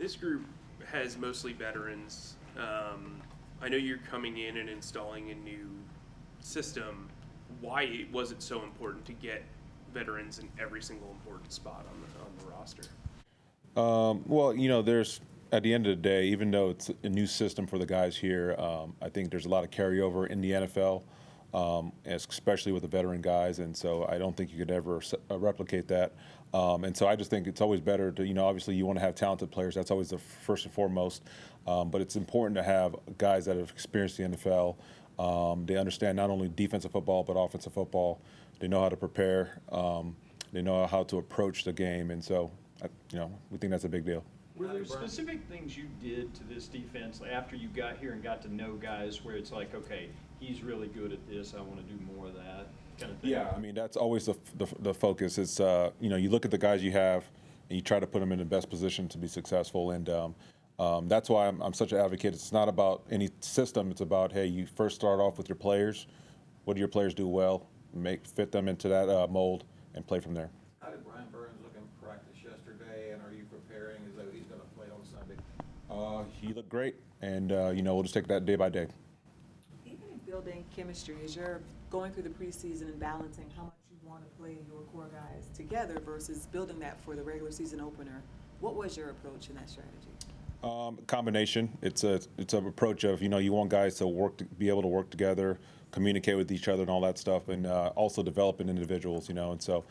This group has mostly veterans. I know you're coming in and installing a new system. Why was it so important to get veterans in every single important spot on the roster? Well, there's at the end of the day, even though it's a new system for the guys here, I think there's a lot of carryover in the NFL, especially with the veteran guys, and so I don't think you could ever replicate that. And so I just think it's always better to, obviously you want to have talented players. That's always the first and foremost. But it's important to have guys that have experienced the NFL. They understand not only defensive football but offensive football. They know how to prepare. They know how to approach the game, and so we think that's a big deal. Were there specific things you did to this defense after you got here and got to know guys where it's like, okay, he's really good at this, I want to do more of that kind of thing? Yeah, I mean, that's always the focus. It's, you look at the guys you have and you try to put them in the best position to be successful. And that's why I'm such an advocate. It's not about any system. It's about, hey, you first start off with your players. What do your players do well? Fit them into that mold and play from there. How did Brian Burns look in practice yesterday, and are you preparing as though he's going to play on Sunday? He looked great, and we'll just take that day by day. Even in building chemistry, as you're going through the preseason and balancing how much you want to play your core guys together versus building that for the regular season opener, what was your approach in that strategy? Combination. It's an approach of you want guys to be able to work together, communicate with each other, and all that stuff, and also developing individuals. And so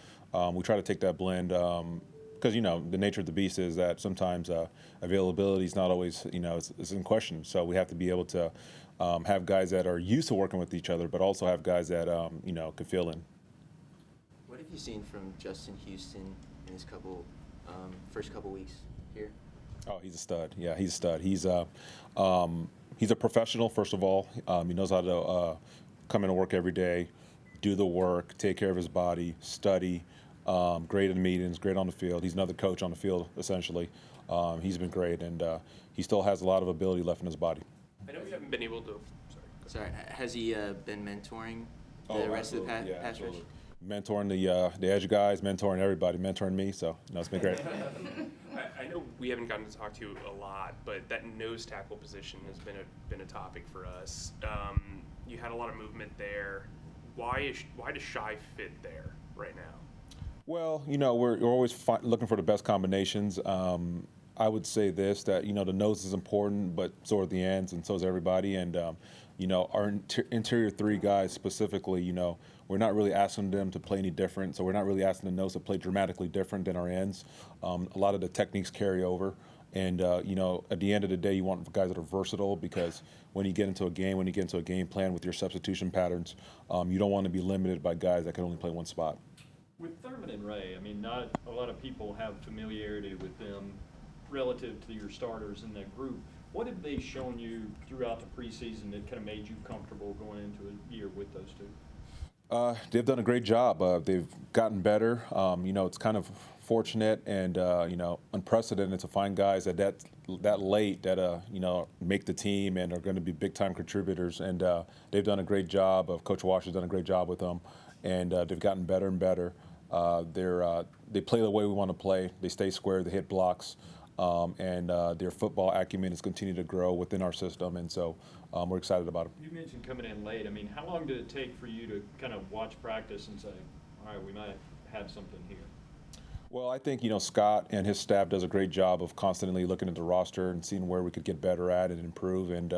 we try to take that blend because the nature of the beast is that sometimes availability is not always it's in question. So we have to be able to have guys that are used to working with each other, but also have guys that could fill in. What have you seen from Justin Houston in his first couple weeks here? Oh, he's a stud. Yeah, he's a stud. He's a professional, first of all. He knows how to come into work every day, do the work, take care of his body, study, great in meetings, great on the field. He's another coach on the field, essentially. He's been great, and he still has a lot of ability left in his body. I know we haven't been able to. Sorry, has he been mentoring the rest of the pass rush? Mentoring the edge guys, mentoring everybody, mentoring me. So it's been great. I know we haven't gotten to talk to you a lot, but that nose tackle position has been a topic for us. You had a lot of movement there. Why does Shai fit there right now? Well, we're always looking for the best combinations. I would say this, that the nose is important, but so are the ends, and so is everybody. And our interior three guys specifically, we're not really asking them to play any different. So we're not really asking the nose to play dramatically different than our ends. A lot of the techniques carry over. And, at the end of the day, you want guys that are versatile, because when you get into a game plan with your substitution patterns, you don't want to be limited by guys that can only play one spot. With Thurman and Ray, I mean, not a lot of people have familiarity with them relative to your starters in that group. What have they shown you throughout the preseason that kind of made you comfortable going into a year with those two? They've done a great job. They've gotten better. It's kind of fortunate and unprecedented to find guys that late that make the team and are going to be big time contributors. And they've done a great job. Coach Walsh has done a great job with them, and they've gotten better and better. They play the way we want to play. They stay square. They hit blocks. And their football acumen has continued to grow within our system, and so we're excited about it. You mentioned coming in late. I mean, how long did it take for you to kind of watch practice and say, all right, we might have something here? Well, I think, Scott and his staff does a great job of constantly looking at the roster and seeing where we could get better at and improve. And,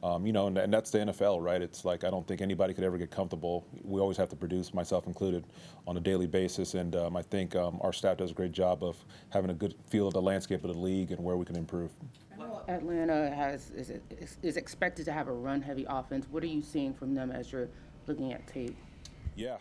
and that's the NFL, right? It's like I don't think anybody could ever get comfortable. We always have to produce, myself included, on a daily basis. And I think our staff does a great job of having a good feel of the landscape of the league and where we can improve. Atlanta is expected to have a run-heavy offense. What are you seeing from them as you're looking at tape? Yeah.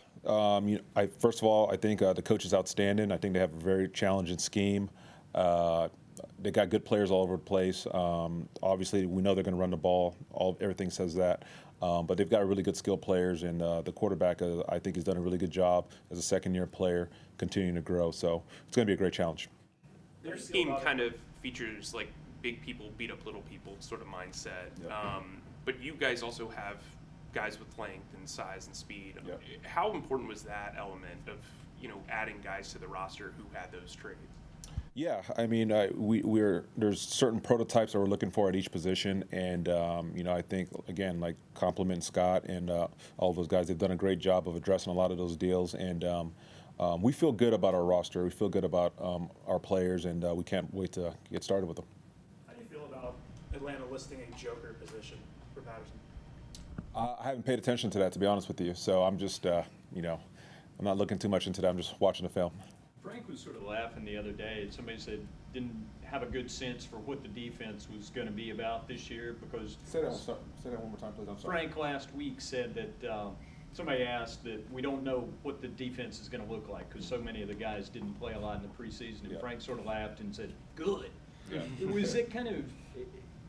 First of all, I think the coach is outstanding. I think they have a very challenging scheme. They got good players all over the place. Obviously, we know they're going to run the ball. Everything says that. But they've got really good skilled players, and the quarterback, I think, has done a really good job as a second-year player, continuing to grow. So it's going to be a great challenge. Their scheme kind of features like big people beat up little people sort of mindset. Yeah. But you guys also have guys with length and size and speed. Yeah. How important was that element of adding guys to the roster who had those traits? Yeah, I mean, we're there's certain prototypes that we're looking for at each position, and I think again, like compliment Scott and all those guys, they've done a great job of addressing a lot of those deals, and we feel good about our roster. We feel good about our players, and we can't wait to get started with them. How do you feel about Atlanta listing a joker position for Patterson? I haven't paid attention to that, to be honest with you. So I'm just, I'm not looking too much into that. I'm just watching the film. Frank was sort of laughing the other day, and somebody said didn't have a good sense for what the defense was going to be about this year because Say that one more time, please. I'm sorry. Frank last week said that somebody asked that we don't know what the defense is going to look like because so many of the guys didn't play a lot in the preseason, and Yeah. Frank sort of laughed and said, "Good." Yeah.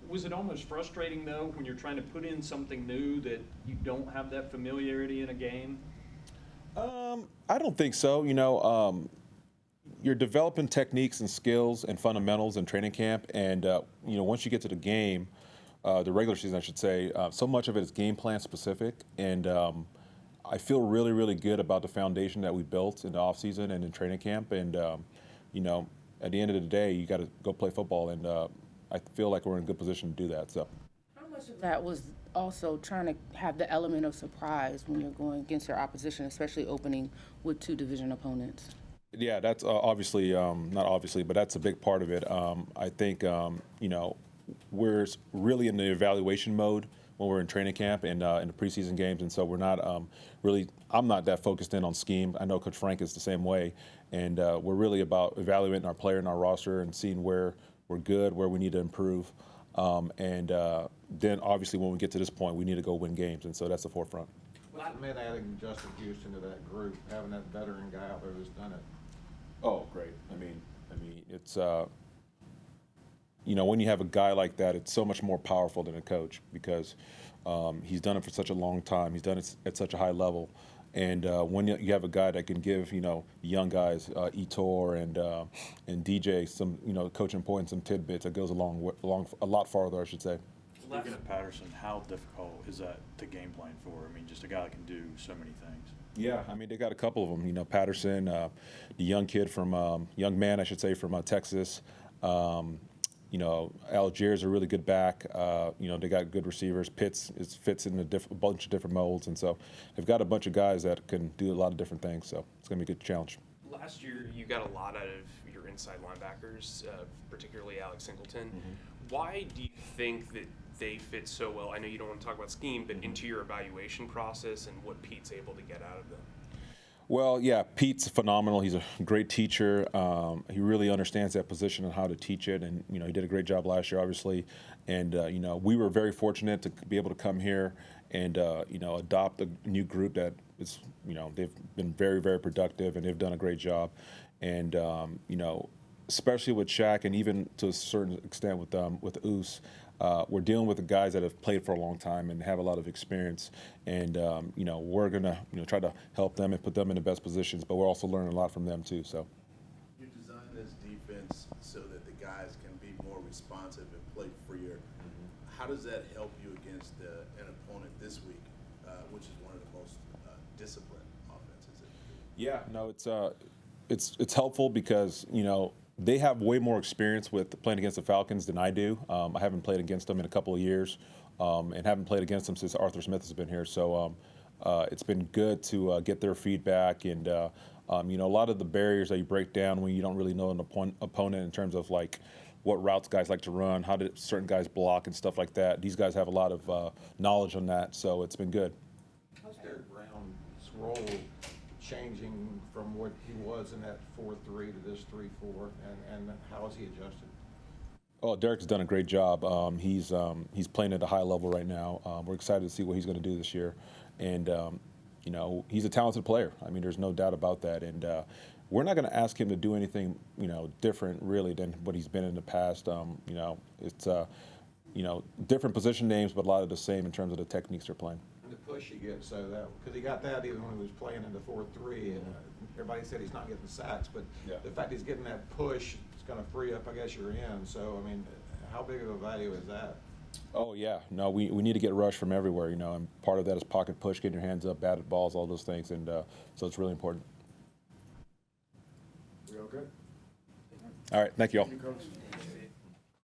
Was it almost frustrating though when you're trying to put in something new that you don't have that familiarity in a game? I don't think so. You're developing techniques and skills and fundamentals in training camp, and once you get to the game, the regular season, I should say, so much of it is game plan specific, and I feel really, really good about the foundation that we built in the off season and in training camp, and at the end of the day, you got to go play football, and I feel like we're in a good position to do that. So. How much of that was also trying to have the element of surprise when you're going against your opposition, especially opening with two division opponents? Yeah, that's obviously, not obviously, but that's a big part of it. I think, we're really in the evaluation mode when we're in training camp and in the preseason games, and so we're not I'm not that focused in on scheme. I know Coach Frank is the same way, and we're really about evaluating our player and our roster and seeing where we're good, where we need to improve. Then obviously when we get to this point, we need to go win games, and so that's the forefront. What's it meant adding Justin Houston to that group, having that veteran guy out there who's done it? Oh, great. I mean, it's when you have a guy like that, it's so much more powerful than a coach because he's done it for such a long time. He's done it at such a high level, and when you have a guy that can give young guys Etor and DJ some coaching points, some tidbits, that goes along a lot farther, I should say. Speaking of Patterson, how difficult is that to game plan for? I mean, just a guy that can do so many things. Yeah, I mean, they got a couple of them. Patterson, the young kid from young man, I should say, from Texas. Algiers a really good back. They got good receivers. Pitts fits in a bunch of different molds, and so they've got a bunch of guys that can do a lot of different things. So it's going to be a good challenge. Last year, you got a lot out of your inside linebackers, particularly Alex Singleton. Mm-hmm. Why do you think that they fit so well? I know you don't want to talk about scheme, but into your evaluation process and what Pete's able to get out of them. Well, yeah, Pete's phenomenal. He's a great teacher. He really understands that position and how to teach it, and he did a great job last year, obviously. And we were very fortunate to be able to come here and adopt a new group that is they've been very, very productive, and they've done a great job. And especially with Shaq, and even to a certain extent with Oos. We're dealing with the guys that have played for a long time and have a lot of experience, and we're gonna try to help them and put them in the best positions. But we're also learning a lot from them too. So You design this defense so that the guys can be more responsive and play freer. How does that help you against an opponent this week, which is one of the most disciplined offenses? yeah, no, it's helpful because they have way more experience with playing against the Falcons than I do. I haven't played against them in a couple of years, and haven't played against them since Arthur Smith has been here. So it's been good to get their feedback, and a lot of the barriers that you break down when you don't really know an opponent in terms of like what routes guys like to run, how do certain guys block and stuff like that. These guys have a lot of knowledge on that, so it's been good. How's Derrick Brown's role changing from what he was in that 4-3 to this 3-4, and how has he adjusted? Oh, Derrick's done a great job. He's playing at a high level right now. We're excited to see what he's going to do this year, and he's a talented player. I mean, there's no doubt about that. And we're not going to ask him to do anything different really than what he's been in the past. It's different position names, but a lot of the same in terms of the techniques they're playing. The push he gets, so that because he got that even when he was playing in the 4-3, and everybody said he's not getting sacks, but Yeah. the fact he's getting that push is going to free up, I guess, your end. So I mean, how big of a value is that? Oh yeah, no, we need to get rush from everywhere, and part of that is pocket push, getting your hands up, batted balls, all those things, and so it's really important. Real good. All right, thank you all. Thank you, Coach.